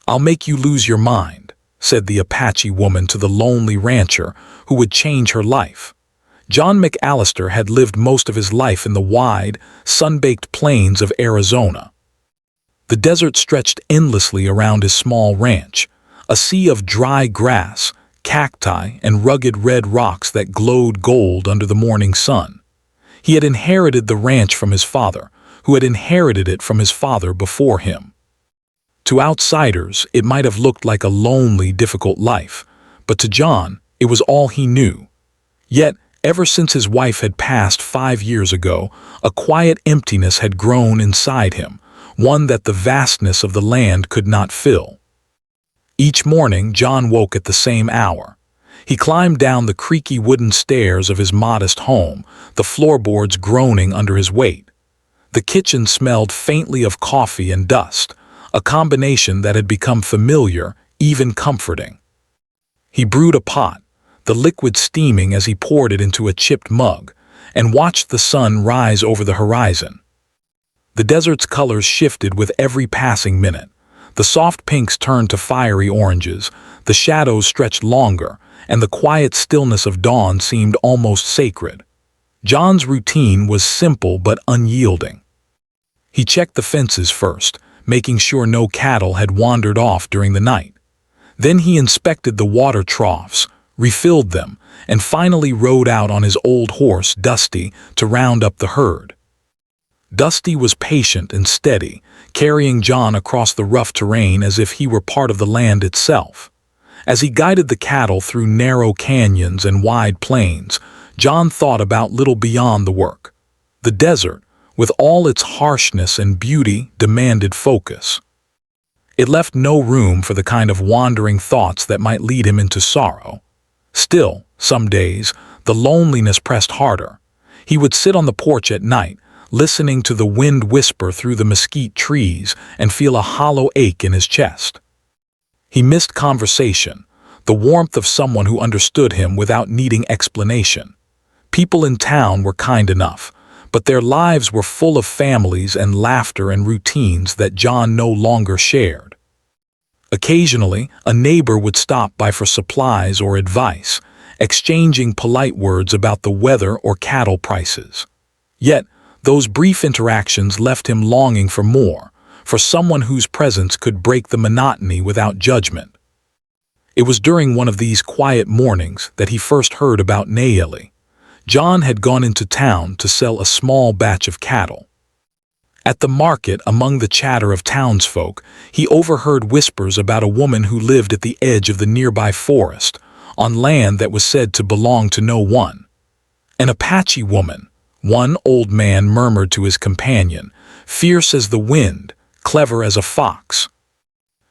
"I'll make you lose your mind," said the Apache woman to the lonely rancher who would change her life. John McAllister had lived most of his life in the wide, sun-baked plains of Arizona. The desert stretched endlessly around his small ranch, a sea of dry grass, cacti, and rugged red rocks that glowed gold under the morning sun. He had inherited the ranch from his father, who had inherited it from his father before him. To outsiders, it might have looked like a lonely, difficult life, but to John, it was all he knew. Yet, ever since his wife had passed 5 years ago, a quiet emptiness had grown inside him, one that the vastness of the land could not fill. Each morning, John woke at the same hour. He climbed down the creaky wooden stairs of his modest home, the floorboards groaning under his weight. The kitchen smelled faintly of coffee and dust, a combination that had become familiar, even comforting. He brewed a pot, the liquid steaming as he poured it into a chipped mug, and watched the sun rise over the horizon. The desert's colors shifted with every passing minute. The soft pinks turned to fiery oranges, the shadows stretched longer, and the quiet stillness of dawn seemed almost sacred. John's routine was simple but unyielding. He checked the fences first, making sure no cattle had wandered off during the night. Then he inspected the water troughs, refilled them, and finally rode out on his old horse, Dusty, to round up the herd. Dusty was patient and steady, carrying John across the rough terrain as if he were part of the land itself. As he guided the cattle through narrow canyons and wide plains, John thought about little beyond the work. The desert, with all its harshness and beauty, demanded focus. It left no room for the kind of wandering thoughts that might lead him into sorrow. Still, some days, the loneliness pressed harder. He would sit on the porch at night, listening to the wind whisper through the mesquite trees and feel a hollow ache in his chest. He missed conversation, the warmth of someone who understood him without needing explanation. People in town were kind enough, but their lives were full of families and laughter and routines that John no longer shared. Occasionally, a neighbor would stop by for supplies or advice, exchanging polite words about the weather or cattle prices. Yet, those brief interactions left him longing for more, for someone whose presence could break the monotony without judgment. It was during one of these quiet mornings that he first heard about Nayeli. John had gone into town to sell a small batch of cattle. At the market, among the chatter of townsfolk, he overheard whispers about a woman who lived at the edge of the nearby forest, on land that was said to belong to no one. An Apache woman, one old man murmured to his companion, fierce as the wind, clever as a fox.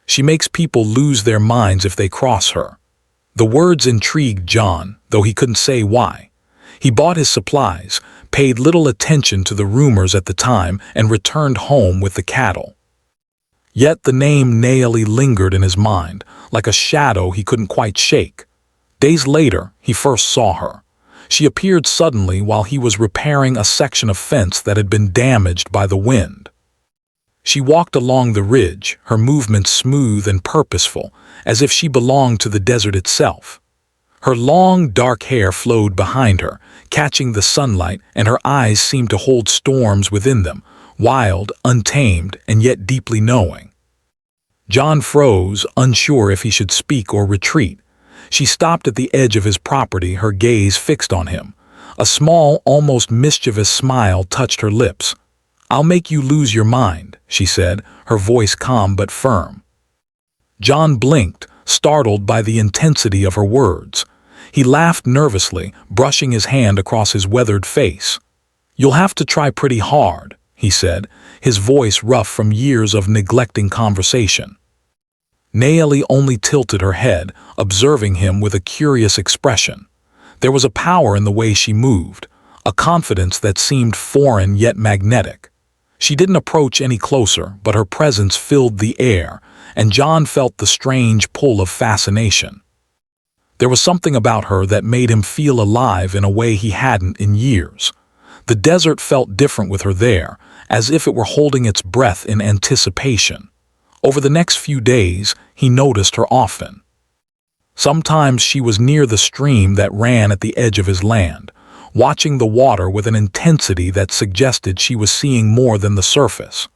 She makes people lose their minds if they cross her. The words intrigued John, though he couldn't say why. He bought his supplies, paid little attention to the rumors at the time, and returned home with the cattle. Yet the name Nayeli lingered in his mind, like a shadow he couldn't quite shake. Days later, he first saw her. She appeared suddenly while he was repairing a section of fence that had been damaged by the wind. She walked along the ridge, her movements smooth and purposeful, as if she belonged to the desert itself. Her long, dark hair flowed behind her, catching the sunlight, and her eyes seemed to hold storms within them, wild, untamed, and yet deeply knowing. John froze, unsure if he should speak or retreat. She stopped at the edge of his property, her gaze fixed on him. A small, almost mischievous smile touched her lips. "I'll make you lose your mind," she said, her voice calm but firm. John blinked, startled by the intensity of her words. He laughed nervously, brushing his hand across his weathered face. "You'll have to try pretty hard," he said, his voice rough from years of neglecting conversation. Nayeli only tilted her head, observing him with a curious expression. There was a power in the way she moved, a confidence that seemed foreign yet magnetic. She didn't approach any closer, but her presence filled the air, and John felt the strange pull of fascination. There was something about her that made him feel alive in a way he hadn't in years. The desert felt different with her there, as if it were holding its breath in anticipation. Over the next few days, he noticed her often. Sometimes she was near the stream that ran at the edge of his land, watching the water with an intensity that suggested she was seeing more than the surface.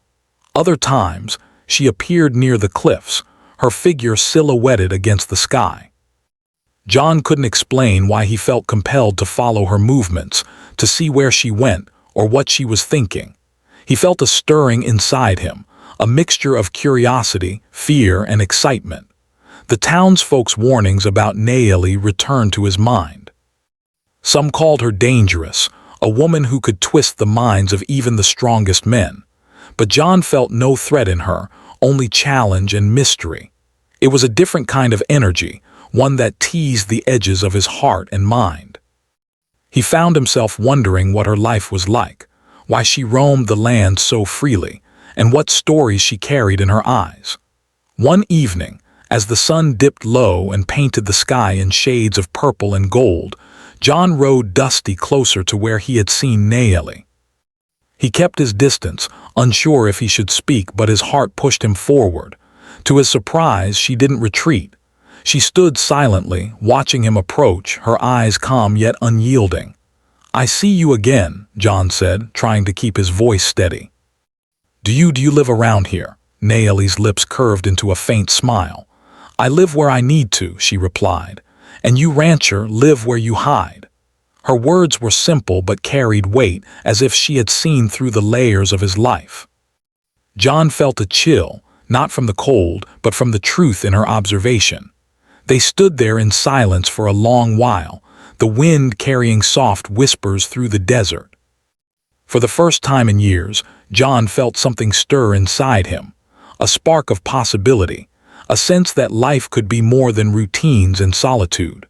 Other times, she appeared near the cliffs, her figure silhouetted against the sky. John couldn't explain why he felt compelled to follow her movements, to see where she went or what she was thinking. He felt a stirring inside him, a mixture of curiosity, fear, and excitement. The townsfolk's warnings about Nayeli returned to his mind. Some called her dangerous, a woman who could twist the minds of even the strongest men. But John felt no threat in her, only challenge and mystery. It was a different kind of energy, one that teased the edges of his heart and mind. He found himself wondering what her life was like, why she roamed the land so freely, and what stories she carried in her eyes. One evening, as the sun dipped low and painted the sky in shades of purple and gold, John rode Dusty closer to where he had seen Nayeli. He kept his distance, unsure if he should speak, but his heart pushed him forward. To his surprise, she didn't retreat. She stood silently, watching him approach, her eyes calm yet unyielding. "I see you again," John said, trying to keep his voice steady. Do you live around here?" Nayeli's lips curved into a faint smile. "I live where I need to," she replied. "And you, rancher, live where you hide." Her words were simple but carried weight, as if she had seen through the layers of his life. John felt a chill, not from the cold, but from the truth in her observation. They stood there in silence for a long while, the wind carrying soft whispers through the desert. For the first time in years, John felt something stir inside him, a spark of possibility, a sense that life could be more than routines and solitude.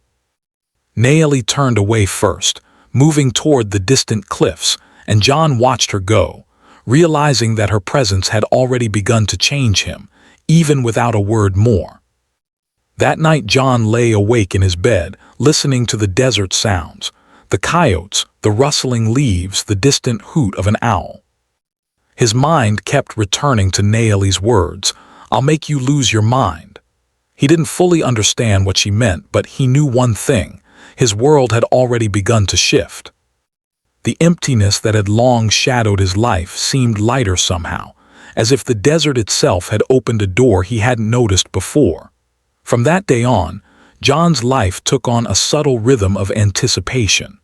Nayeli turned away first, moving toward the distant cliffs, and John watched her go, realizing that her presence had already begun to change him, even without a word more. That night John lay awake in his bed, listening to the desert sounds, the coyotes, the rustling leaves, the distant hoot of an owl. His mind kept returning to Nayeli's words, "I'll make you lose your mind." He didn't fully understand what she meant, but he knew one thing: his world had already begun to shift. The emptiness that had long shadowed his life seemed lighter somehow, as if the desert itself had opened a door he hadn't noticed before. From that day on, John's life took on a subtle rhythm of anticipation.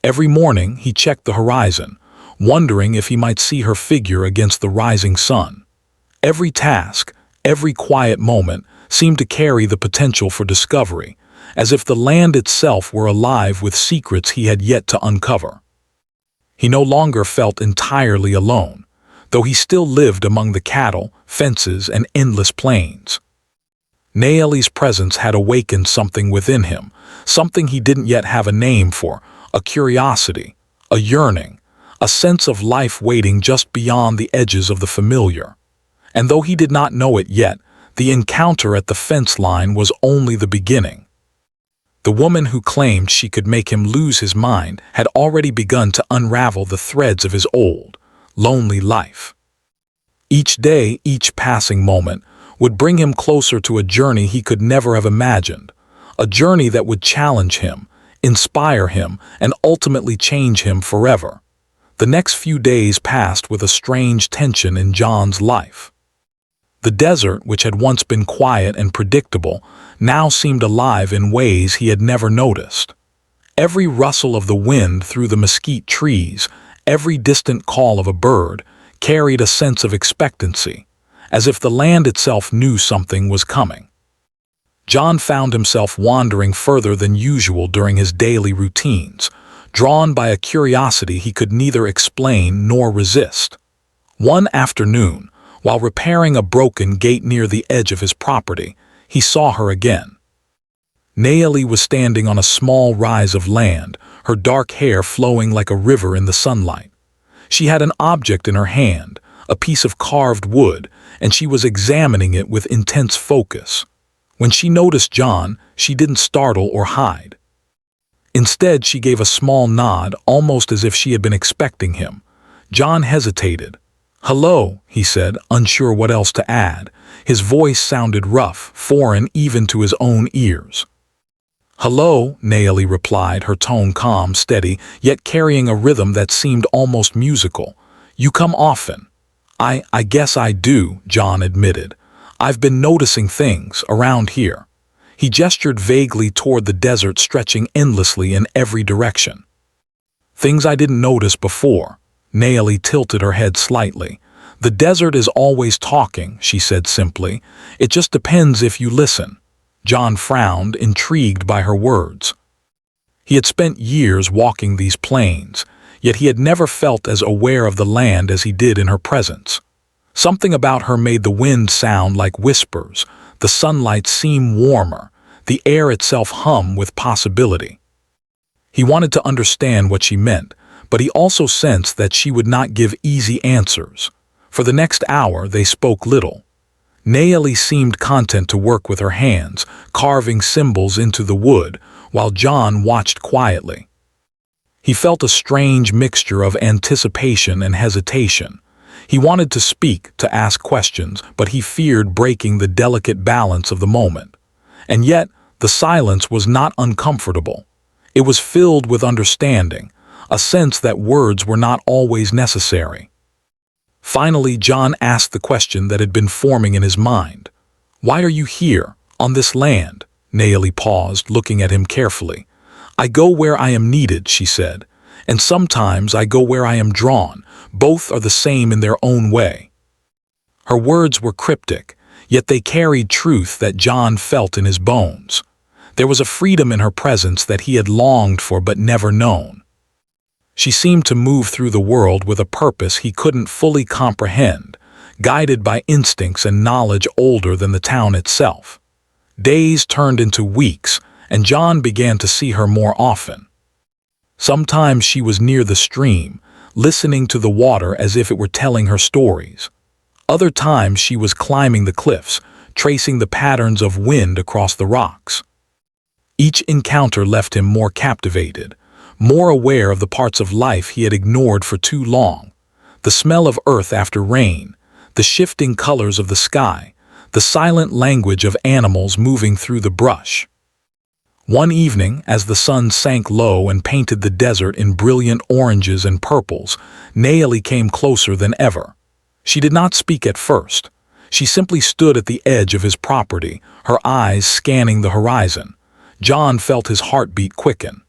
Every morning he checked the horizon, wondering if he might see her figure against the rising sun. Every task, every quiet moment seemed to carry the potential for discovery, as if the land itself were alive with secrets he had yet to uncover. He no longer felt entirely alone, though he still lived among the cattle, fences, and endless plains. Nayeli's presence had awakened something within him, something he didn't yet have a name for, a curiosity, a yearning, a sense of life waiting just beyond the edges of the familiar. And though he did not know it yet, the encounter at the fence line was only the beginning. The woman who claimed she could make him lose his mind had already begun to unravel the threads of his old, lonely life. Each day, each passing moment, would bring him closer to a journey he could never have imagined, a journey that would challenge him, inspire him, and ultimately change him forever. The next few days passed with a strange tension in John's life. The desert, which had once been quiet and predictable, now seemed alive in ways he had never noticed. Every rustle of the wind through the mesquite trees, every distant call of a bird, carried a sense of expectancy, as if the land itself knew something was coming. John found himself wandering further than usual during his daily routines, drawn by a curiosity he could neither explain nor resist. One afternoon, while repairing a broken gate near the edge of his property, he saw her again. Nayeli was standing on a small rise of land, her dark hair flowing like a river in the sunlight. She had an object in her hand, a piece of carved wood, and she was examining it with intense focus. When she noticed John, she didn't startle or hide. Instead, she gave a small nod, almost as if she had been expecting him. John hesitated. "Hello," he said, unsure what else to add. His voice sounded rough, foreign even to his own ears. "Hello," Naomi replied, her tone calm, steady, yet carrying a rhythm that seemed almost musical. "You come often." I guess I do," John admitted. "I've been noticing things around here." He gestured vaguely toward the desert stretching endlessly in every direction. "Things I didn't notice before." Naomi tilted her head slightly. "The desert is always talking," she said simply. "It just depends if you listen." John frowned, intrigued by her words. He had spent years walking these plains, yet he had never felt as aware of the land as he did in her presence. Something about her made the wind sound like whispers, the sunlight seem warmer, the air itself hum with possibility. He wanted to understand what she meant, but he also sensed that she would not give easy answers. For the next hour they spoke little. Naomi seemed content to work with her hands, carving symbols into the wood, while John watched quietly. He felt a strange mixture of anticipation and hesitation. He wanted to speak, to ask questions, but he feared breaking the delicate balance of the moment. And yet, the silence was not uncomfortable. It was filled with understanding, a sense that words were not always necessary. Finally, John asked the question that had been forming in his mind. "Why are you here, on this land?" Naomi paused, looking at him carefully. "I go where I am needed," she said, "and sometimes I go where I am drawn. Both are the same in their own way." Her words were cryptic, yet they carried truth that John felt in his bones. There was a freedom in her presence that he had longed for but never known. She seemed to move through the world with a purpose he couldn't fully comprehend, guided by instincts and knowledge older than the town itself. Days turned into weeks, and John began to see her more often. Sometimes she was near the stream, listening to the water as if it were telling her stories. Other times she was climbing the cliffs, tracing the patterns of wind across the rocks. Each encounter left him more captivated, more aware of the parts of life he had ignored for too long. The smell of earth after rain, the shifting colors of the sky, the silent language of animals moving through the brush. One evening, as the sun sank low and painted the desert in brilliant oranges and purples, Naomi came closer than ever. She did not speak at first. She simply stood at the edge of his property, her eyes scanning the horizon. John felt his heartbeat quicken.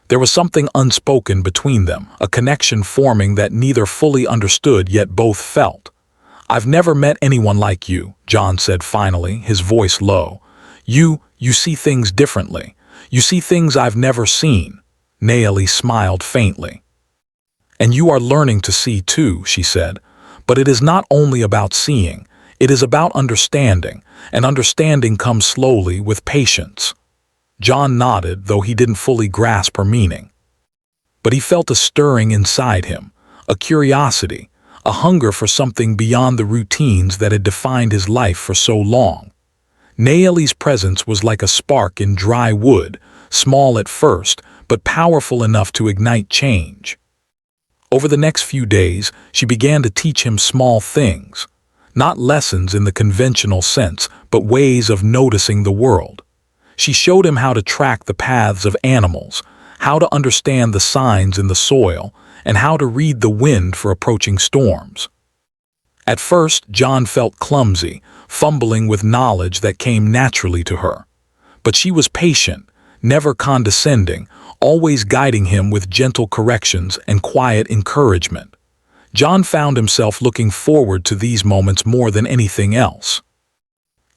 There was something unspoken between them, a connection forming that neither fully understood yet both felt. "I've never met anyone like you," John said finally, his voice low. You see things differently. You see things I've never seen." Naomi smiled faintly. "And you are learning to see too," she said. "But it is not only about seeing, it is about understanding, and understanding comes slowly with patience." John nodded, though he didn't fully grasp her meaning. But he felt a stirring inside him, a curiosity, a hunger for something beyond the routines that had defined his life for so long. Naomi's presence was like a spark in dry wood, small at first, but powerful enough to ignite change. Over the next few days, she began to teach him small things, not lessons in the conventional sense, but ways of noticing the world. She showed him how to track the paths of animals, how to understand the signs in the soil, and how to read the wind for approaching storms. At first, John felt clumsy, fumbling with knowledge that came naturally to her. But she was patient, never condescending, always guiding him with gentle corrections and quiet encouragement. John found himself looking forward to these moments more than anything else.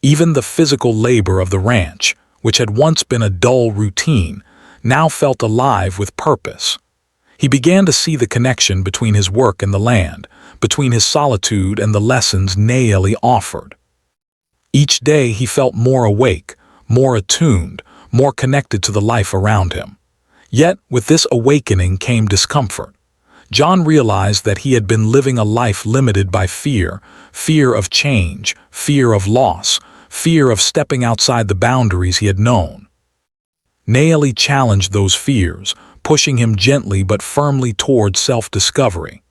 Even the physical labor of the ranch, which had once been a dull routine, now felt alive with purpose. He began to see the connection between his work and the land, between his solitude and the lessons Naomi offered. Each day he felt more awake, more attuned, more connected to the life around him. Yet, with this awakening came discomfort. John realized that he had been living a life limited by fear, fear of change, fear of loss, fear of stepping outside the boundaries he had known. Naomi challenged those fears, pushing him gently but firmly toward self-discovery.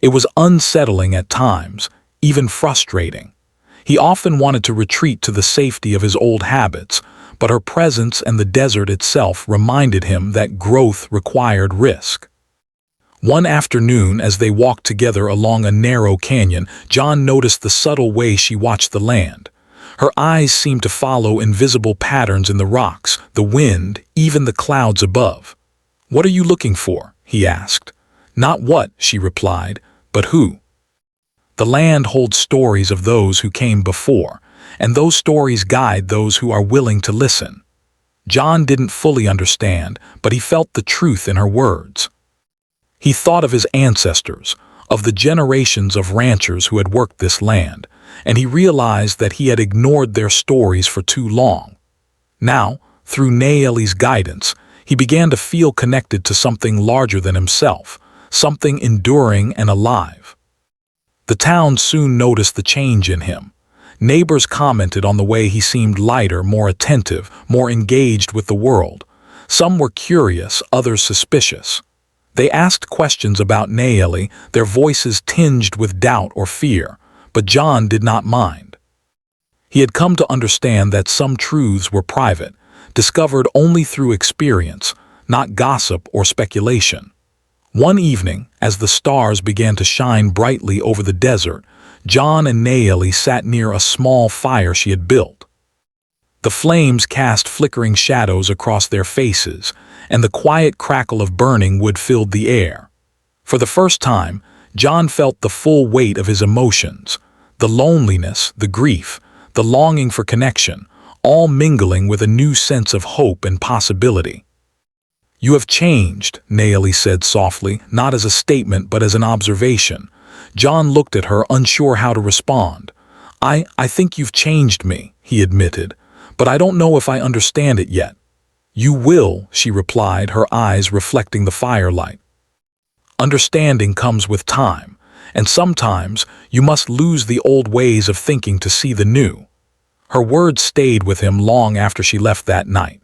It was unsettling at times, even frustrating. He often wanted to retreat to the safety of his old habits, but her presence and the desert itself reminded him that growth required risk. One afternoon, as they walked together along a narrow canyon, John noticed the subtle way she watched the land. Her eyes seemed to follow invisible patterns in the rocks, the wind, even the clouds above. "What are you looking for?" he asked. "Not what," she replied, "but who." The land holds stories of those who came before, and those stories guide those who are willing to listen. John didn't fully understand, but he felt the truth in her words. He thought of his ancestors, of the generations of ranchers who had worked this land, and he realized that he had ignored their stories for too long. Now, through Nayeli's guidance, he began to feel connected to something larger than himself, something enduring and alive. The town soon noticed the change in him. Neighbors commented on the way he seemed lighter, more attentive, more engaged with the world. Some were curious, others suspicious. They asked questions about Nayeli, their voices tinged with doubt or fear, but John did not mind. He had come to understand that some truths were private, discovered only through experience, not gossip or speculation. One evening, as the stars began to shine brightly over the desert, John and Nayeli sat near a small fire she had built. The flames cast flickering shadows across their faces, and the quiet crackle of burning wood filled the air. For the first time, John felt the full weight of his emotions, the loneliness, the grief, the longing for connection, all mingling with a new sense of hope and possibility. "You have changed," Nayeli said softly, not as a statement but as an observation. John looked at her, unsure how to respond. I think you've changed me," he admitted, "but I don't know if I understand it yet." "You will," she replied, her eyes reflecting the firelight. "Understanding comes with time, and sometimes you must lose the old ways of thinking to see the new." Her words stayed with him long after she left that night.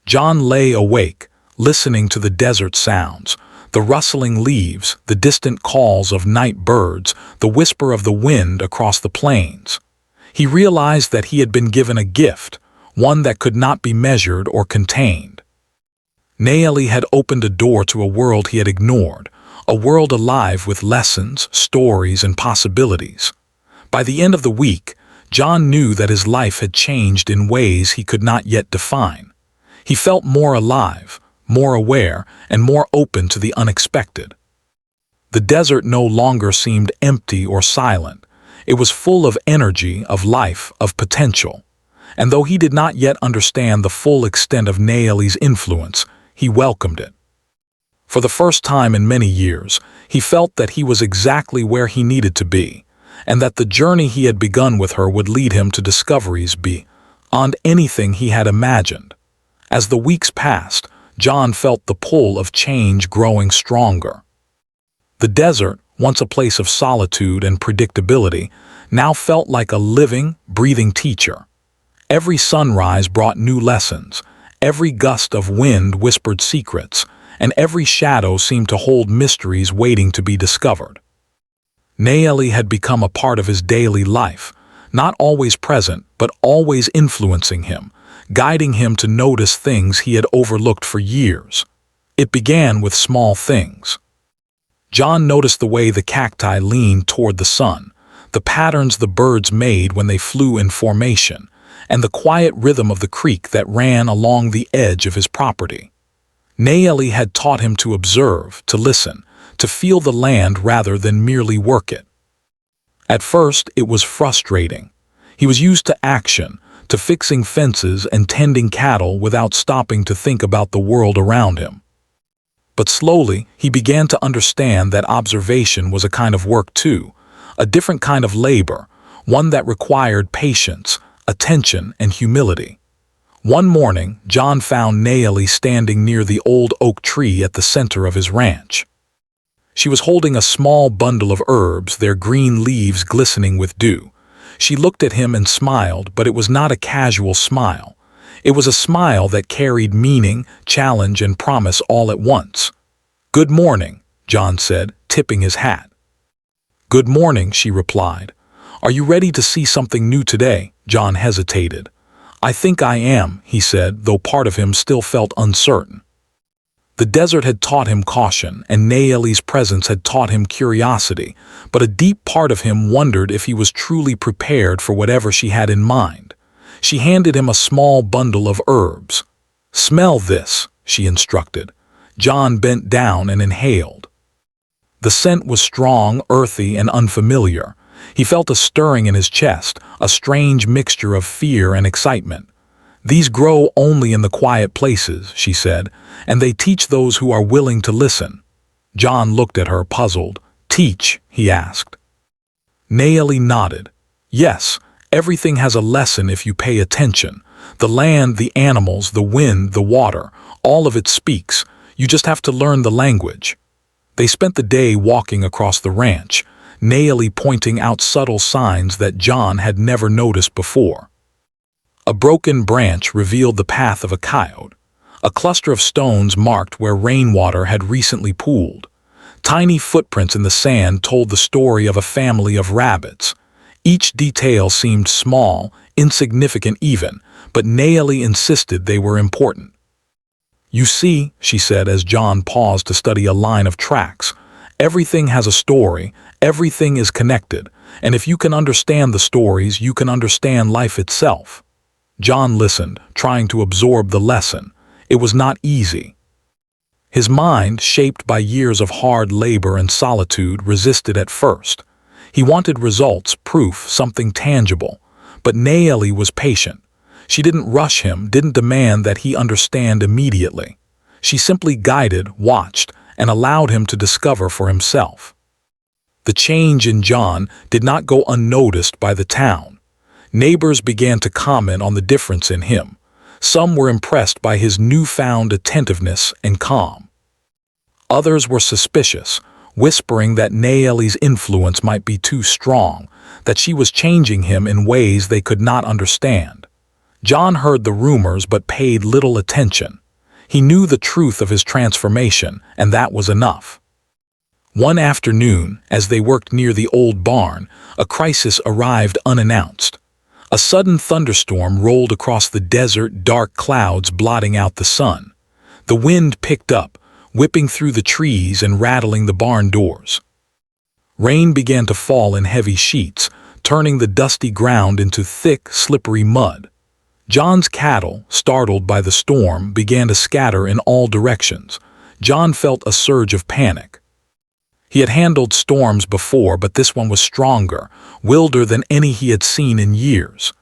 John lay awake, listening to the desert sounds, the rustling leaves, the distant calls of night birds, the whisper of the wind across the plains. He realized that he had been given a gift, one that could not be measured or contained. Nayeli had opened a door to a world he had ignored, a world alive with lessons, stories, and possibilities. By the end of the week, John knew that his life had changed in ways he could not yet define. He felt more alive, more aware, and more open to the unexpected. The desert no longer seemed empty or silent. It was full of energy, of life, of potential. And though he did not yet understand the full extent of Nayeli's influence, he welcomed it. For the first time in many years, he felt that he was exactly where he needed to be, and that the journey he had begun with her would lead him to discoveries beyond anything he had imagined. As the weeks passed, John felt the pull of change growing stronger. The desert, once a place of solitude and predictability, now felt like a living, breathing teacher. Every sunrise brought new lessons, every gust of wind whispered secrets, and every shadow seemed to hold mysteries waiting to be discovered. Nayeli had become a part of his daily life, not always present, but always influencing him, guiding him to notice things he had overlooked for years. It began with small things. John noticed the way the cacti leaned toward the sun, the patterns the birds made when they flew in formation, and the quiet rhythm of the creek that ran along the edge of his property. Nayeli had taught him to observe, to listen, to feel the land rather than merely work it. At first, it was frustrating. He was used to action, to fixing fences and tending cattle without stopping to think about the world around him. But slowly, he began to understand that observation was a kind of work too, a different kind of labor, one that required patience, attention, and humility. One morning, John found Nayeli standing near the old oak tree at the center of his ranch. She was holding a small bundle of herbs, their green leaves glistening with dew. She looked at him and smiled, but it was not a casual smile. It was a smile that carried meaning, challenge, and promise all at once. "Good morning," John said, tipping his hat. "Good morning," she replied. "Are you ready to see something new today?" John hesitated. "I think I am," he said, though part of him still felt uncertain. The desert had taught him caution, and Nayeli's presence had taught him curiosity, but a deep part of him wondered if he was truly prepared for whatever she had in mind. She handed him a small bundle of herbs. "Smell this," she instructed. John bent down and inhaled. The scent was strong, earthy, and unfamiliar. He felt a stirring in his chest, a strange mixture of fear and excitement. "These grow only in the quiet places," she said, "and they teach those who are willing to listen." John looked at her, puzzled. "Teach?" he asked. Nayeli nodded. "Yes, everything has a lesson if you pay attention. The land, the animals, the wind, the water, all of it speaks. You just have to learn the language." They spent the day walking across the ranch, Nayeli pointing out subtle signs that John had never noticed before. A broken branch revealed the path of a coyote. A cluster of stones marked where rainwater had recently pooled. Tiny footprints in the sand told the story of a family of rabbits. Each detail seemed small, insignificant even, but Nayeli insisted they were important. "You see," she said as John paused to study a line of tracks, "everything has a story, everything is connected, and if you can understand the stories, you can understand life itself." John listened, trying to absorb the lesson. It was not easy. His mind, shaped by years of hard labor and solitude, resisted at first. He wanted results, proof, something tangible. But Nayeli was patient. She didn't rush him, didn't demand that he understand immediately. She simply guided, watched, and allowed him to discover for himself. The change in John did not go unnoticed by the town. Neighbors began to comment on the difference in him. Some were impressed by his newfound attentiveness and calm. Others were suspicious, whispering that Nayeli's influence might be too strong, that she was changing him in ways they could not understand. John heard the rumors but paid little attention. He knew the truth of his transformation, and that was enough. One afternoon, as they worked near the old barn, a crisis arrived unannounced. A sudden thunderstorm rolled across the desert, dark clouds blotting out the sun. The wind picked up, whipping through the trees and rattling the barn doors. Rain began to fall in heavy sheets, turning the dusty ground into thick, slippery mud. John's cattle, startled by the storm, began to scatter in all directions. John felt a surge of panic. He had handled storms before, but this one was stronger, wilder than any he had seen in years.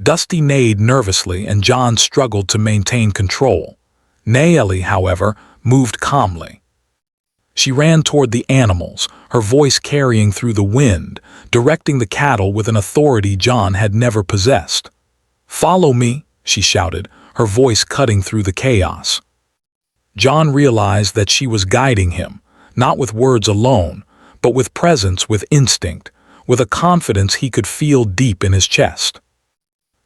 Dusty neighed nervously, and John struggled to maintain control. Nayeli, however, moved calmly. She ran toward the animals, her voice carrying through the wind, directing the cattle with an authority John had never possessed. "Follow me," she shouted, her voice cutting through the chaos. John realized that she was guiding him, not with words alone, but with presence, with instinct, with a confidence he could feel deep in his chest.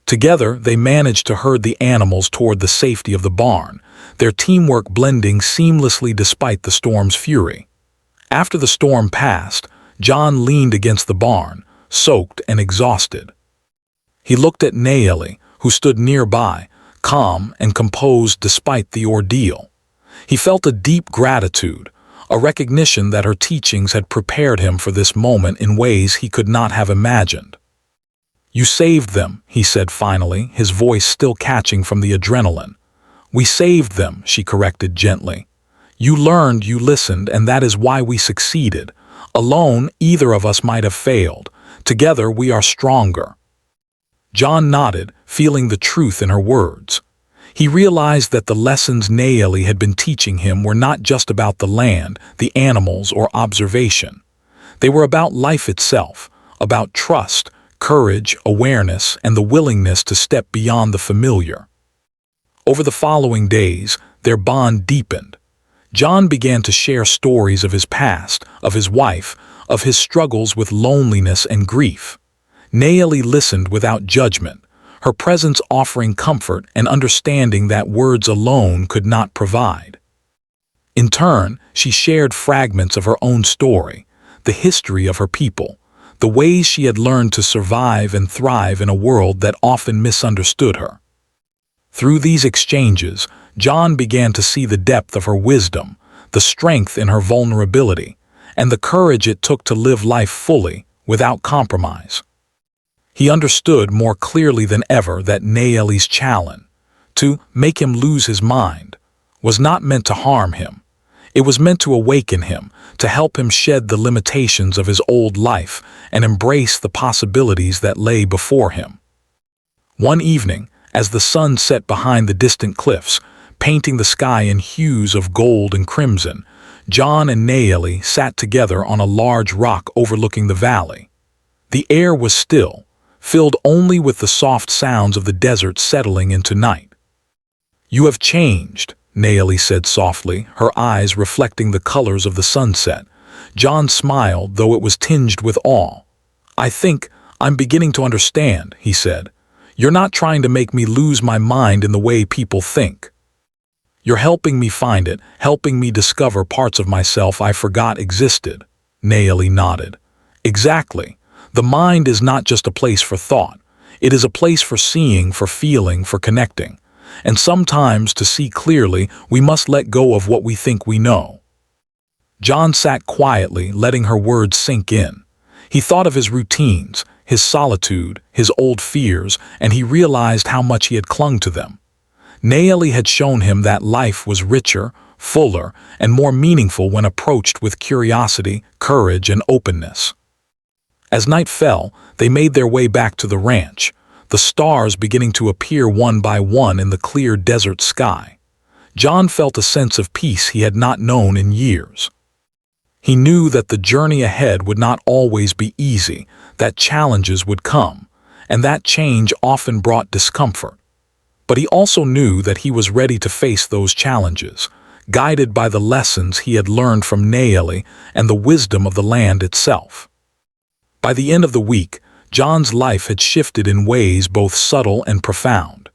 Together, they managed to herd the animals toward the safety of the barn, their teamwork blending seamlessly despite the storm's fury. After the storm passed, John leaned against the barn, soaked and exhausted. He looked at Nayeli, who stood nearby, calm and composed despite the ordeal. He felt a deep gratitude, a recognition that her teachings had prepared him for this moment in ways he could not have imagined. "You saved them," he said finally, his voice still catching from the adrenaline. "We saved them," she corrected gently. "You learned, you listened, and that is why we succeeded. Alone, either of us might have failed. Together, we are stronger." John nodded, feeling the truth in her words. He realized that the lessons Nayeli had been teaching him were not just about the land, the animals, or observation. They were about life itself, about trust, courage, awareness, and the willingness to step beyond the familiar. Over the following days, their bond deepened. John began to share stories of his past, of his wife, of his struggles with loneliness and grief. Nayeli listened without judgment, her presence offering comfort and understanding that words alone could not provide. In turn, she shared fragments of her own story, the history of her people, the ways she had learned to survive and thrive in a world that often misunderstood her. Through these exchanges, John began to see the depth of her wisdom, the strength in her vulnerability, and the courage it took to live life fully, without compromise. He understood more clearly than ever that Nayeli's challenge, to make him lose his mind, was not meant to harm him. It was meant to awaken him, to help him shed the limitations of his old life and embrace the possibilities that lay before him. One evening, as the sun set behind the distant cliffs, painting the sky in hues of gold and crimson, John and Nayeli sat together on a large rock overlooking the valley. The air was still, filled only with the soft sounds of the desert settling into night. "You have changed," Nayeli said softly, her eyes reflecting the colors of the sunset. John smiled, though it was tinged with awe. "I think I'm beginning to understand," he said. "You're not trying to make me lose my mind in the way people think. You're helping me find it, helping me discover parts of myself I forgot existed." Nayeli nodded. "Exactly. The mind is not just a place for thought. It is a place for seeing, for feeling, for connecting. And sometimes, to see clearly, we must let go of what we think we know." John sat quietly, letting her words sink in. He thought of his routines, his solitude, his old fears, and he realized how much he had clung to them. Nayeli had shown him that life was richer, fuller, and more meaningful when approached with curiosity, courage, and openness. As night fell, they made their way back to the ranch, the stars beginning to appear one by one in the clear desert sky. John felt a sense of peace he had not known in years. He knew that the journey ahead would not always be easy, that challenges would come, and that change often brought discomfort. But he also knew that he was ready to face those challenges, guided by the lessons he had learned from Nayeli and the wisdom of the land itself. By the end of the week, John's life had shifted in ways both subtle and profound.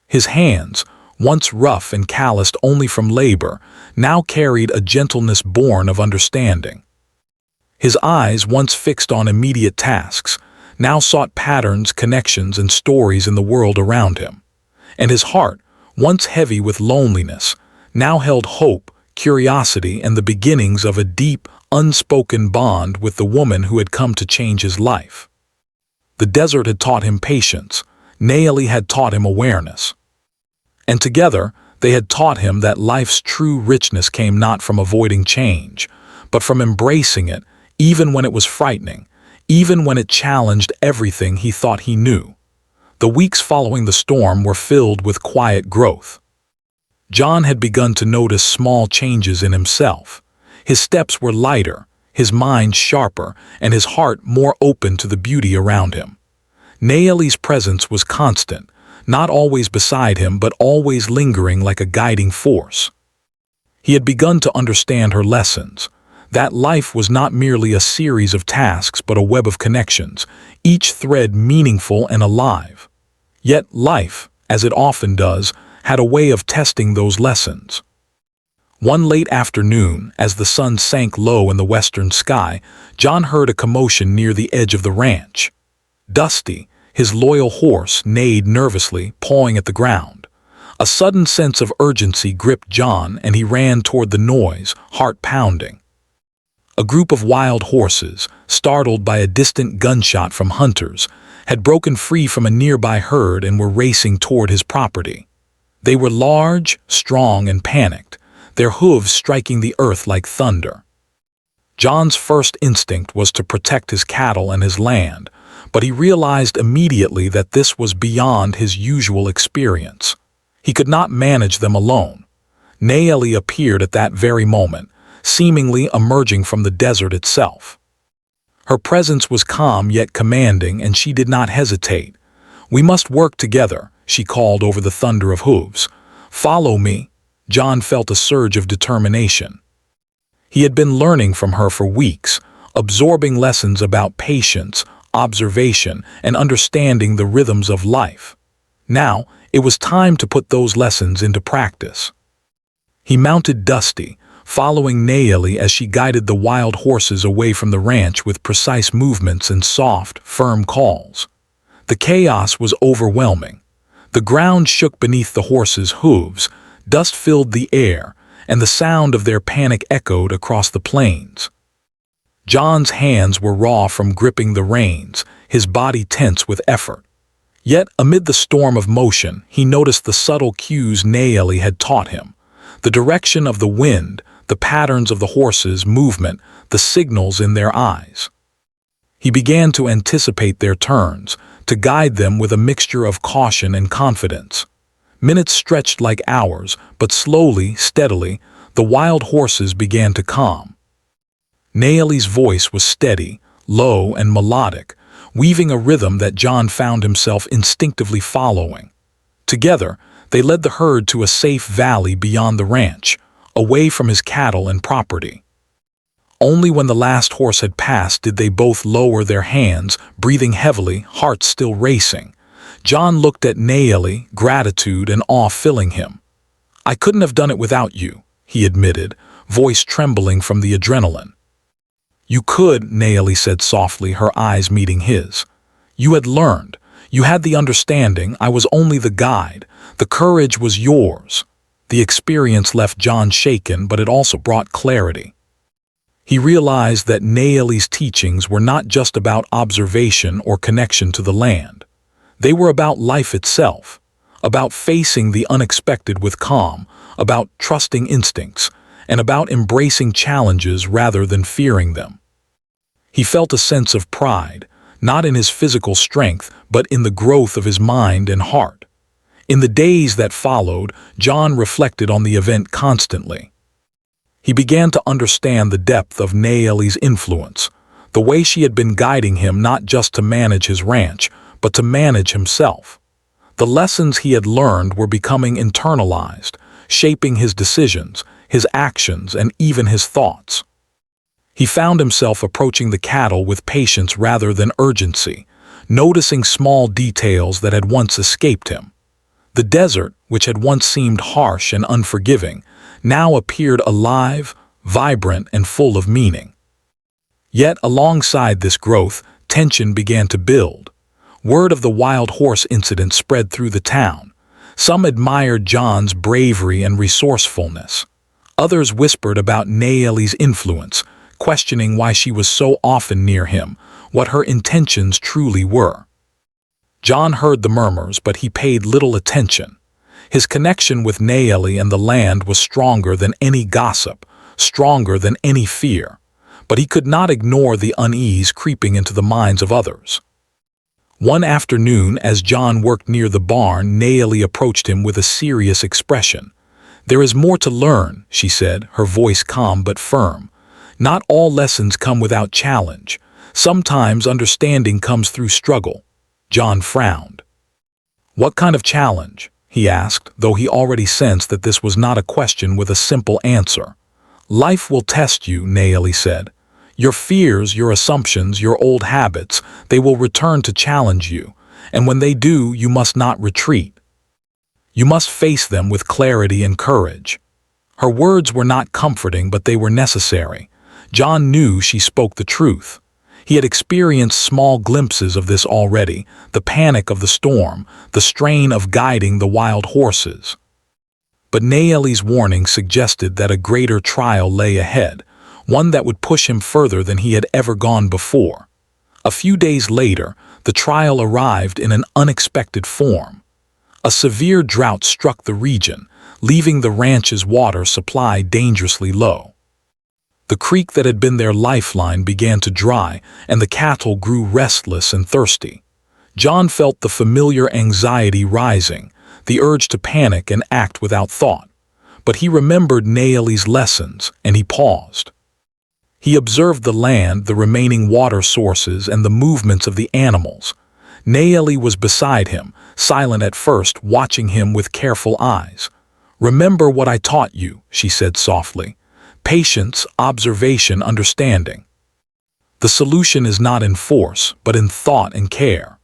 His hands, once rough and calloused only from labor, now carried a gentleness born of understanding. His eyes, once fixed on immediate tasks, now sought patterns, connections, and stories in the world around him. And his heart, once heavy with loneliness, now held hope, curiosity, and the beginnings of a deep, unspoken bond with the woman who had come to change his life. The desert had taught him patience. Nayeli had taught him awareness. And together, they had taught him that life's true richness came not from avoiding change, but from embracing it, even when it was frightening, even when it challenged everything he thought he knew. The weeks following the storm were filled with quiet growth. John had begun to notice small changes in himself. His steps were lighter, his mind sharper, and his heart more open to the beauty around him. Nayeli's presence was constant, not always beside him but always lingering like a guiding force. He had begun to understand her lessons, that life was not merely a series of tasks but a web of connections, each thread meaningful and alive. Yet life, as it often does, had a way of testing those lessons. One late afternoon, as the sun sank low in the western sky, John heard a commotion near the edge of the ranch. Dusty, his loyal horse, neighed nervously, pawing at the ground. A sudden sense of urgency gripped John, and he ran toward the noise, heart pounding. A group of wild horses, startled by a distant gunshot from hunters, had broken free from a nearby herd and were racing toward his property. They were large, strong, and panicked, their hooves striking the earth like thunder. John's first instinct was to protect his cattle and his land, but he realized immediately that this was beyond his usual experience. He could not manage them alone. Nayeli appeared at that very moment, seemingly emerging from the desert itself. Her presence was calm yet commanding, and she did not hesitate. "We must work together," she called over the thunder of hooves. "Follow me." John felt a surge of determination. He had been learning from her for weeks, absorbing lessons about patience, observation, and understanding the rhythms of life. Now, it was time to put those lessons into practice. He mounted Dusty, following Naeli as she guided the wild horses away from the ranch with precise movements and soft, firm calls. The chaos was overwhelming. The ground shook beneath the horses' hooves, dust filled the air, and the sound of their panic echoed across the plains. John's hands were raw from gripping the reins, his body tense with effort. Yet, amid the storm of motion, he noticed the subtle cues Naeli had taught him. The direction of the wind, the patterns of the horses' movement, the signals in their eyes. He began to anticipate their turns, to guide them with a mixture of caution and confidence. Minutes stretched like hours, but slowly, steadily, the wild horses began to calm. Naeli's voice was steady, low and melodic, weaving a rhythm that John found himself instinctively following. Together, they led the herd to a safe valley beyond the ranch, away from his cattle and property. Only when the last horse had passed did they both lower their hands, breathing heavily, hearts still racing. John looked at Naeli, gratitude and awe filling him. "I couldn't have done it without you," he admitted, voice trembling from the adrenaline. "You could," Naeli said softly, her eyes meeting his. "You had learned. You had the understanding. I was only the guide. The courage was yours." The experience left John shaken, but it also brought clarity. He realized that Naeli's teachings were not just about observation or connection to the land. They were about life itself, about facing the unexpected with calm, about trusting instincts, and about embracing challenges rather than fearing them. He felt a sense of pride, not in his physical strength, but in the growth of his mind and heart. In the days that followed, John reflected on the event constantly. He began to understand the depth of Naeli's influence, the way she had been guiding him not just to manage his ranch, but to manage himself. The lessons he had learned were becoming internalized, shaping his decisions, his actions, and even his thoughts. He found himself approaching the cattle with patience rather than urgency, noticing small details that had once escaped him. The desert, which had once seemed harsh and unforgiving, now appeared alive, vibrant, and full of meaning. Yet, alongside this growth, tension began to build. Word of the wild horse incident spread through the town. Some admired John's bravery and resourcefulness. Others whispered about Naeli's influence, questioning why she was so often near him, what her intentions truly were. John heard the murmurs, but he paid little attention. His connection with Naeli and the land was stronger than any gossip, stronger than any fear. But he could not ignore the unease creeping into the minds of others. One afternoon, as John worked near the barn, Naeli approached him with a serious expression. "There is more to learn," she said, her voice calm but firm. "Not all lessons come without challenge. Sometimes understanding comes through struggle." John frowned. "What kind of challenge?" he asked, though he already sensed that this was not a question with a simple answer. "Life will test you," Naeli said. "Your fears, your assumptions, your old habits, they will return to challenge you, and when they do, you must not retreat. You must face them with clarity and courage." Her words were not comforting, but they were necessary. John knew she spoke the truth. He had experienced small glimpses of this already, the panic of the storm, the strain of guiding the wild horses. But Naeli's warning suggested that a greater trial lay ahead, one that would push him further than he had ever gone before. A few days later, the trial arrived in an unexpected form. A severe drought struck the region, leaving the ranch's water supply dangerously low. The creek that had been their lifeline began to dry, and the cattle grew restless and thirsty. John felt the familiar anxiety rising, the urge to panic and act without thought. But he remembered Naeli's lessons, and he paused. He observed the land, the remaining water sources, and the movements of the animals. Naeli was beside him, silent at first, watching him with careful eyes. "Remember what I taught you," she said softly. "Patience, observation, understanding. The solution is not in force, but in thought and care."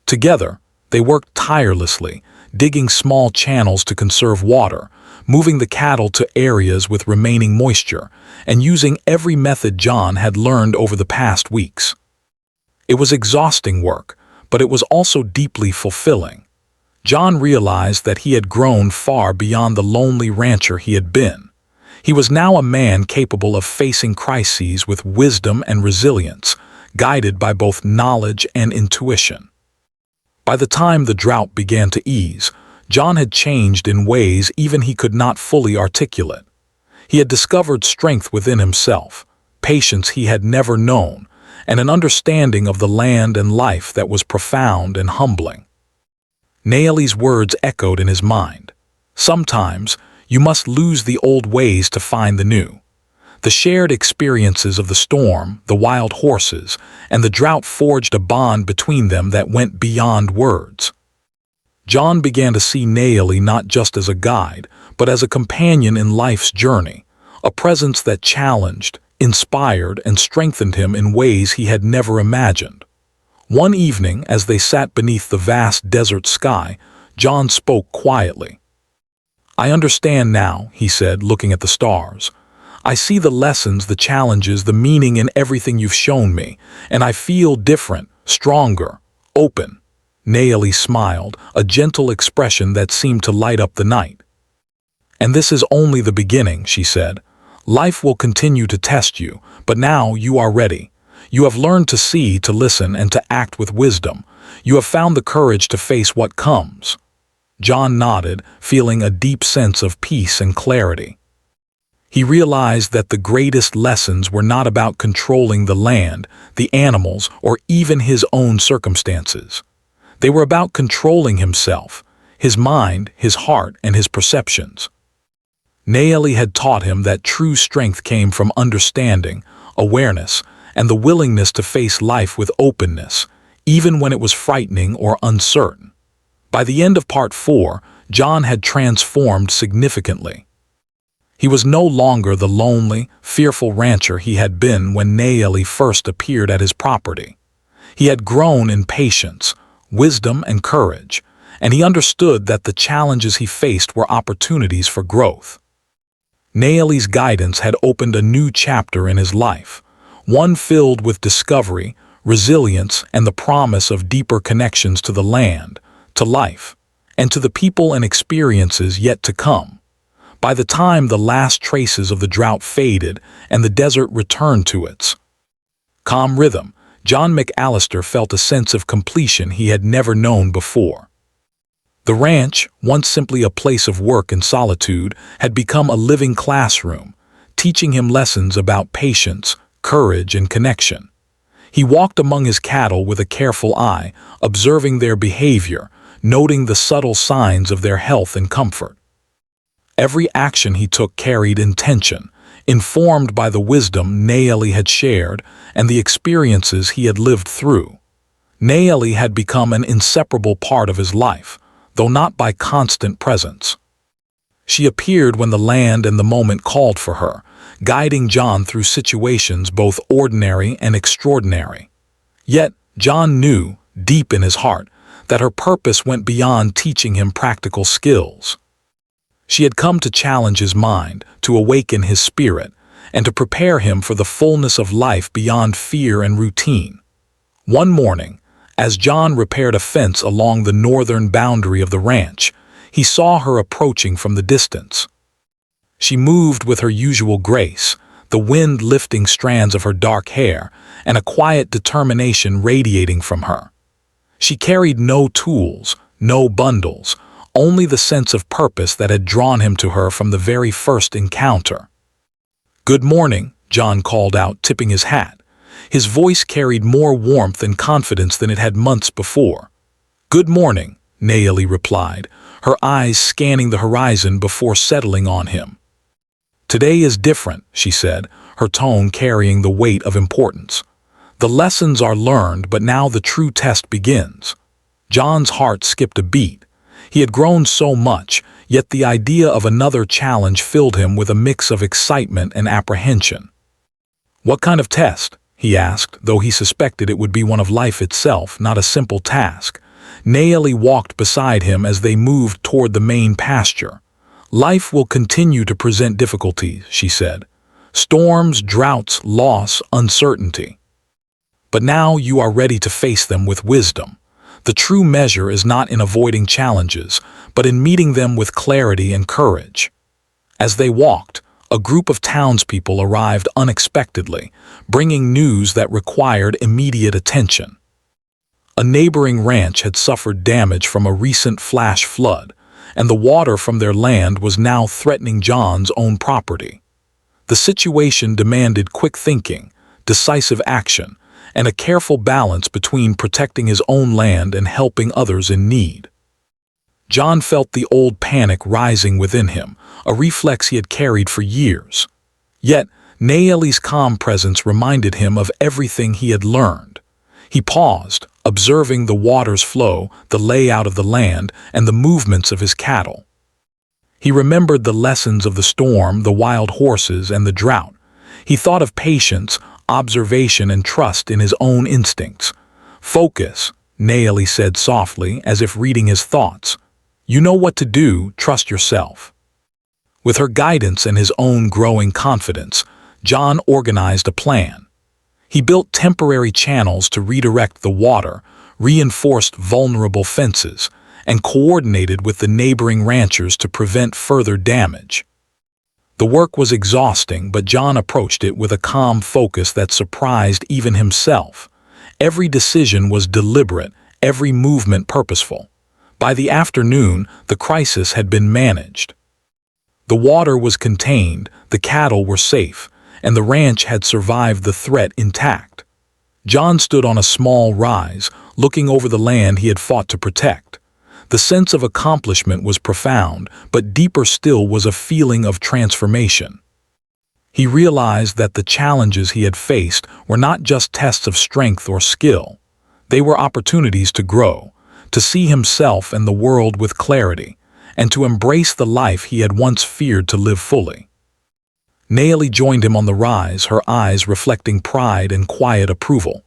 Together, they worked tirelessly, digging small channels to conserve water, moving the cattle to areas with remaining moisture, and using every method John had learned over the past weeks. It was exhausting work, but it was also deeply fulfilling. John realized that he had grown far beyond the lonely rancher he had been. He was now a man capable of facing crises with wisdom and resilience, guided by both knowledge and intuition. By the time the drought began to ease, John had changed in ways even he could not fully articulate. He had discovered strength within himself, patience he had never known, and an understanding of the land and life that was profound and humbling. Naomi's words echoed in his mind. Sometimes, you must lose the old ways to find the new. The shared experiences of the storm, the wild horses, and the drought forged a bond between them that went beyond words. John began to see Naomi not just as a guide, but as a companion in life's journey, a presence that challenged, inspired, and strengthened him in ways he had never imagined. One evening, as they sat beneath the vast desert sky, John spoke quietly. "I understand now," he said, looking at the stars. "I see the lessons, the challenges, the meaning in everything you've shown me, and I feel different, stronger, open." Naomi smiled, a gentle expression that seemed to light up the night. "And this is only the beginning," she said. "Life will continue to test you, but now you are ready. You have learned to see, to listen, and to act with wisdom. You have found the courage to face what comes." John nodded, feeling a deep sense of peace and clarity. He realized that the greatest lessons were not about controlling the land, the animals, or even his own circumstances. They were about controlling himself, his mind, his heart, and his perceptions. Naomi had taught him that true strength came from understanding, awareness, and the willingness to face life with openness, even when it was frightening or uncertain. By the end of Part 4, John had transformed significantly. He was no longer the lonely, fearful rancher he had been when Naomi first appeared at his property. He had grown in patience, wisdom, and courage, and he understood that the challenges he faced were opportunities for growth. Naomi's guidance had opened a new chapter in his life, one filled with discovery, resilience, and the promise of deeper connections to the land, to life, and to the people and experiences yet to come. By the time the last traces of the drought faded and the desert returned to its calm rhythm, John McAllister felt a sense of completion he had never known before. The ranch, once simply a place of work and solitude, had become a living classroom, teaching him lessons about patience, courage, and connection. He walked among his cattle with a careful eye, observing their behavior, noting the subtle signs of their health and comfort. Every action he took carried intention, informed by the wisdom Naomi had shared and the experiences he had lived through. Naomi had become an inseparable part of his life, though not by constant presence. She appeared when the land and the moment called for her, guiding John through situations both ordinary and extraordinary. Yet, John knew, deep in his heart, that her purpose went beyond teaching him practical skills. She had come to challenge his mind, to awaken his spirit, and to prepare him for the fullness of life beyond fear and routine. One morning, as John repaired a fence along the northern boundary of the ranch, he saw her approaching from the distance. She moved with her usual grace, the wind lifting strands of her dark hair, and a quiet determination radiating from her. She carried no tools, no bundles, only the sense of purpose that had drawn him to her from the very first encounter. "Good morning," John called out, tipping his hat. His voice carried more warmth and confidence than it had months before. "Good morning," Naomi replied, her eyes scanning the horizon before settling on him. "Today is different," she said, her tone carrying the weight of importance. "The lessons are learned, but now the true test begins." John's heart skipped a beat. He had grown so much, yet the idea of another challenge filled him with a mix of excitement and apprehension. "What kind of test?" he asked, though he suspected it would be one of life itself, not a simple task. Naeli walked beside him as they moved toward the main pasture. "Life will continue to present difficulties," she said. "Storms, droughts, loss, uncertainty. But now you are ready to face them with wisdom. The true measure is not in avoiding challenges, but in meeting them with clarity and courage." As they walked, a group of townspeople arrived unexpectedly, bringing news that required immediate attention. A neighboring ranch had suffered damage from a recent flash flood, and the water from their land was now threatening John's own property. The situation demanded quick thinking, decisive action, and a careful balance between protecting his own land and helping others in need. John felt the old panic rising within him, a reflex he had carried for years. Yet, Naeli's calm presence reminded him of everything he had learned. He paused, observing the water's flow, the layout of the land, and the movements of his cattle. He remembered the lessons of the storm, the wild horses, and the drought. He thought of patience, observation, and trust in his own instincts. "Focus," Naeli said softly, as if reading his thoughts. "You know what to do, trust yourself." With her guidance and his own growing confidence, John organized a plan. He built temporary channels to redirect the water, reinforced vulnerable fences, and coordinated with the neighboring ranchers to prevent further damage. The work was exhausting, but John approached it with a calm focus that surprised even himself. Every decision was deliberate, every movement purposeful. By the afternoon, the crisis had been managed. The water was contained, the cattle were safe, and the ranch had survived the threat intact. John stood on a small rise, looking over the land he had fought to protect. The sense of accomplishment was profound, but deeper still was a feeling of transformation. He realized that the challenges he had faced were not just tests of strength or skill. They were opportunities to grow, to see himself and the world with clarity, and to embrace the life he had once feared to live fully. Naeli joined him on the rise, her eyes reflecting pride and quiet approval.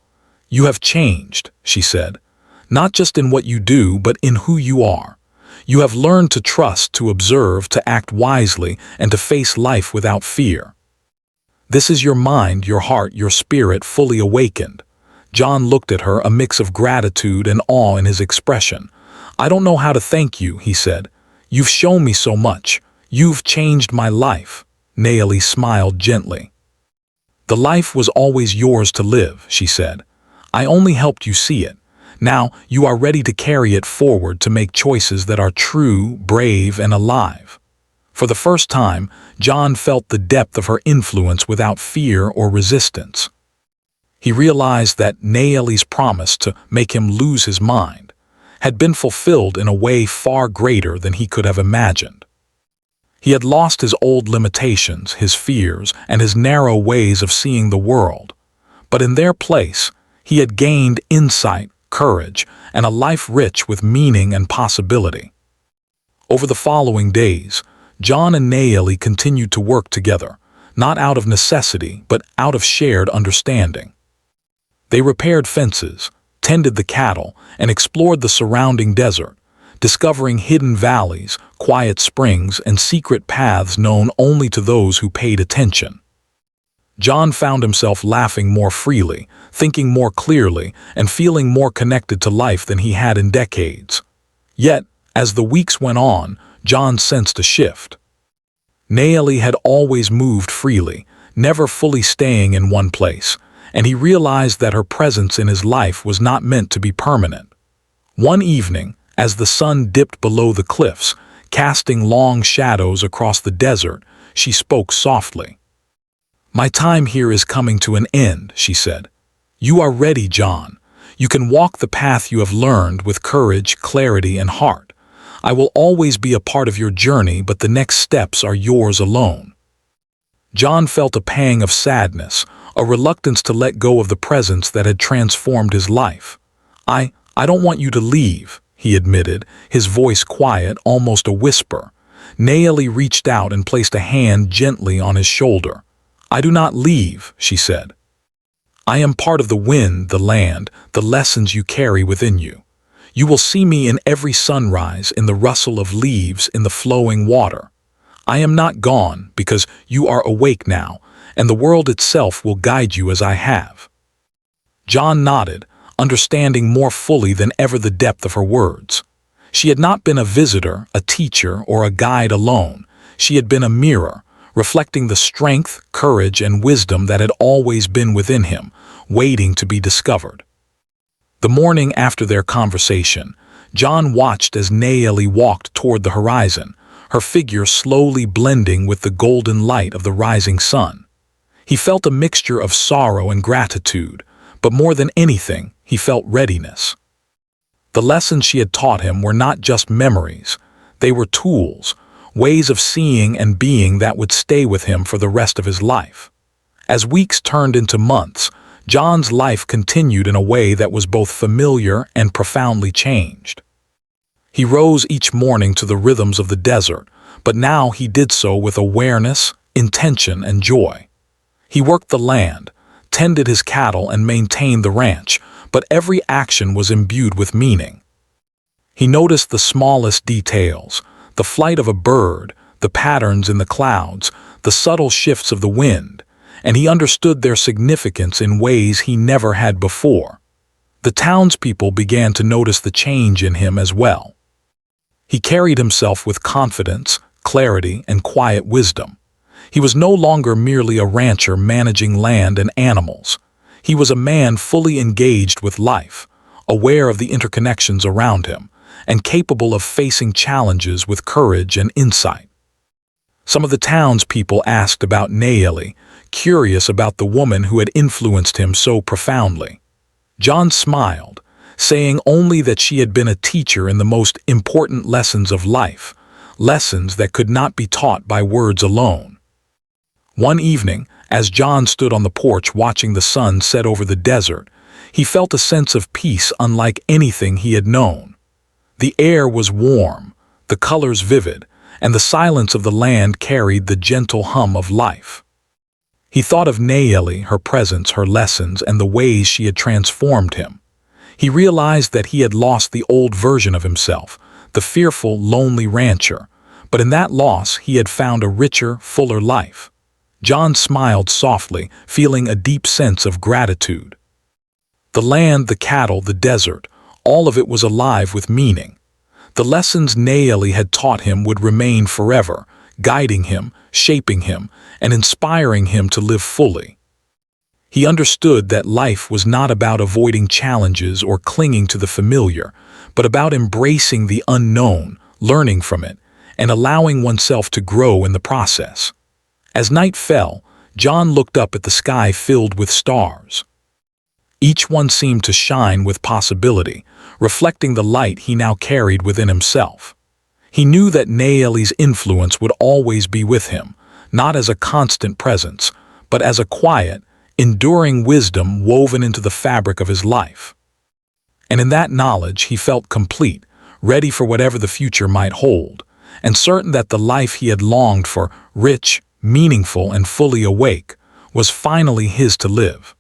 "You have changed," she said. "Not just in what you do, but in who you are. You have learned to trust, to observe, to act wisely, and to face life without fear. This is your mind, your heart, your spirit fully awakened." John looked at her, a mix of gratitude and awe in his expression. "I don't know how to thank you," he said. "You've shown me so much. You've changed my life." Naeli smiled gently. "The life was always yours to live," she said. "I only helped you see it. Now you are ready to carry it forward, to make choices that are true, brave, and alive." For the first time, John felt the depth of her influence without fear or resistance. He realized that Naeli's promise to make him lose his mind had been fulfilled in a way far greater than he could have imagined. He had lost his old limitations, his fears, and his narrow ways of seeing the world. But in their place, he had gained insight, courage, and a life rich with meaning and possibility. Over the following days, John and Naeli continued to work together, not out of necessity, but out of shared understanding. They repaired fences, tended the cattle, and explored the surrounding desert, discovering hidden valleys, quiet springs, and secret paths known only to those who paid attention. John found himself laughing more freely, thinking more clearly, and feeling more connected to life than he had in decades. Yet, as the weeks went on, John sensed a shift. Naeli had always moved freely, never fully staying in one place, and he realized that her presence in his life was not meant to be permanent. One evening, as the sun dipped below the cliffs, casting long shadows across the desert, she spoke softly. "My time here is coming to an end," she said. "You are ready, John. You can walk the path you have learned with courage, clarity, and heart. I will always be a part of your journey, but the next steps are yours alone." John felt a pang of sadness, a reluctance to let go of the presence that had transformed his life. I don't want you to leave," he admitted, his voice quiet, almost a whisper. Naeli reached out and placed a hand gently on his shoulder. "I do not leave," she said. "I am part of the wind, the land, the lessons you carry within you. You will see me in every sunrise, in the rustle of leaves, in the flowing water. I am not gone because you are awake now, and the world itself will guide you as I have." John nodded, understanding more fully than ever the depth of her words. She had not been a visitor, a teacher, or a guide alone. She had been a mirror, reflecting the strength, courage, and wisdom that had always been within him, waiting to be discovered. The morning after their conversation, John watched as Nayeli walked toward the horizon, her figure slowly blending with the golden light of the rising sun. He felt a mixture of sorrow and gratitude, but more than anything, he felt readiness. The lessons she had taught him were not just memories, they were tools, ways of seeing and being that would stay with him for the rest of his life. As weeks turned into months, John's life continued in a way that was both familiar and profoundly changed. He rose each morning to the rhythms of the desert, but now he did so with awareness, intention, and joy. He worked the land, tended his cattle, and maintained the ranch, but every action was imbued with meaning. He noticed the smallest details, the flight of a bird, the patterns in the clouds, the subtle shifts of the wind, and he understood their significance in ways he never had before. The townspeople began to notice the change in him as well. He carried himself with confidence, clarity, and quiet wisdom. He was no longer merely a rancher managing land and animals. He was a man fully engaged with life, aware of the interconnections around him, and capable of facing challenges with courage and insight. Some of the townspeople asked about Nayeli, curious about the woman who had influenced him so profoundly. John smiled, saying only that she had been a teacher in the most important lessons of life, lessons that could not be taught by words alone. One evening, as John stood on the porch watching the sun set over the desert, he felt a sense of peace unlike anything he had known. The air was warm, the colors vivid, and the silence of the land carried the gentle hum of life. He thought of Nayeli, her presence, her lessons, and the ways she had transformed him. He realized that he had lost the old version of himself, the fearful, lonely rancher, but in that loss he had found a richer, fuller life. John smiled softly, feeling a deep sense of gratitude. The land, the cattle, the desert, all of it was alive with meaning. The lessons Nayeli had taught him would remain forever, guiding him, shaping him, and inspiring him to live fully. He understood that life was not about avoiding challenges or clinging to the familiar, but about embracing the unknown, learning from it, and allowing oneself to grow in the process. As night fell, John looked up at the sky filled with stars. Each one seemed to shine with possibility, reflecting the light he now carried within himself. He knew that Nayeli's influence would always be with him, not as a constant presence, but as a quiet, enduring wisdom woven into the fabric of his life. And in that knowledge he felt complete, ready for whatever the future might hold, and certain that the life he had longed for, rich, meaningful, and fully awake, was finally his to live.